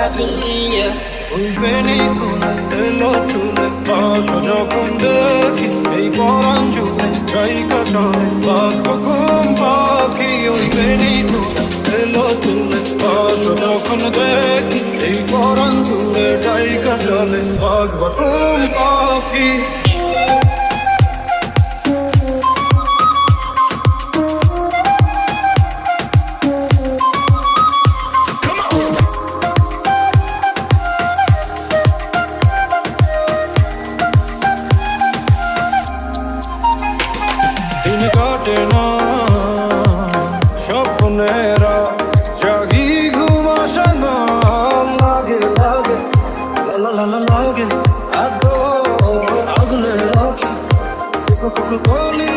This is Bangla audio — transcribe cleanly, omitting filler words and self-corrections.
ওই বেনি খুলে এলো চুলে পাশ যখন দেখি এই পরাণ জুড়ে গায়িকা চলে পাখ ঘুম পাখি ওই বেনি খুলে এলো চুলে পাশ যখন দেখি এই পরাণ জুড়ে গায়িকা চলে পাখ ঘুম পাখি দিন কাটে না স্বপ্নেরা জাগি ঘুম আসে না লাগে লাগে লাগে আগলে রাখি কলি